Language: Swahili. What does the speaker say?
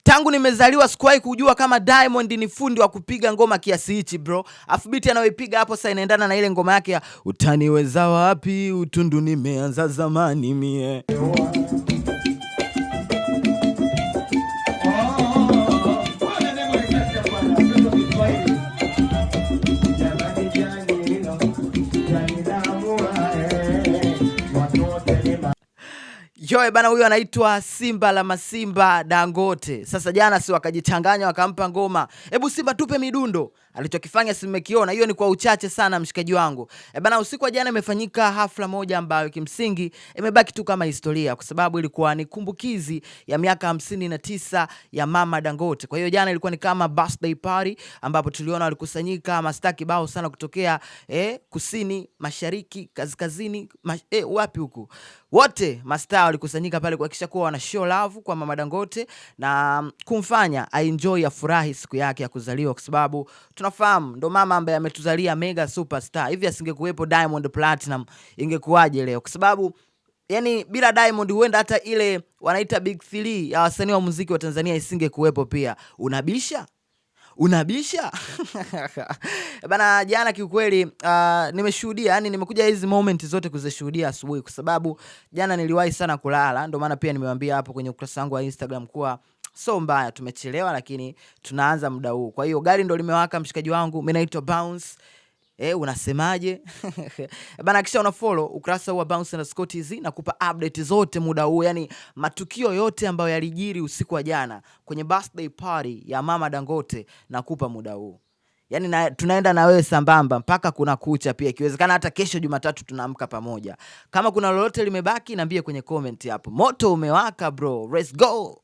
Tangu nimezaliwa sikuwahi kujua kama Diamond ni fundi wa kupiga ngoma kiasi hichi bro. Afu beat anayoipiga hapo sasa inaendana na ile ngoma yake ya utaniweza wapi utundu nimeanza zamani mie. Yo bana, huyo anaitwa Simba la Masimba Dangote. Sasa jana si wakajichanganya wakampa ngoma. Hebu Simba tupe midundo. Alichokifanya si mmekiona. Hiyo ni kwa uchache sana mshikaji wangu. Bana, usiku wa jana imefanyika hafla moja ambayo kimsingi imebaki tu kama historia kwa sababu ilikuwa ni kumbukizi ya miaka 59 ya Mama Dangote. Kwa hiyo jana ilikuwa ni kama birthday party ambapo tuliona walikusanyika mastaa kibao sana kutokea kusini, mashariki, kaskazini, wapi huku. Wote mastaa walikusanyika pale kuhakikisha kuwa wana show love kwa Mama Dangote na kumfanya enjoy afurahi siku yake ya kuzaliwa kwa sababu tunafahamu ndo mama ambaye ametuzalia mega superstar. Hivi asingekuwepo Diamond Platinum ingekuwaje leo? Kwa sababu yani bila Diamond huenda hata ile wanaita Big 3 ya wasanii wa muziki wa Tanzania isingekuwepo pia. Unabisha? Bana, jana kiukweli nimeshuhudia, yani nimekuja hizi moment zote kuzishuhudia asubuhi kwa sababu jana niliwahi sana kulala. Ndio maana pia nimewaambia hapo kwenye ukurasa wangu wa Instagram kuwa so mbaya tumechelewa lakini tunaanza muda huu. Kwa hiyo gari ndo limewaka mshikaji wangu. Mimi naitwa Bounce. Unasemaje? Bana, kisha una follow ukurasa wa Bounce_TZ na kupa update zote muda huu, yani matukio yote ambayo yalijiri usiku wa jana kwenye birthday party ya Mama Dangote na kupa muda huu. Yani tunaenda na wewe sambamba mpaka kuna kucha pia. Ikiwezekana hata kesho Jumatatu tunaamka pamoja. Kama kuna lolote limebaki niambie kwenye comment hapo. Moto umewaka bro. Let's go.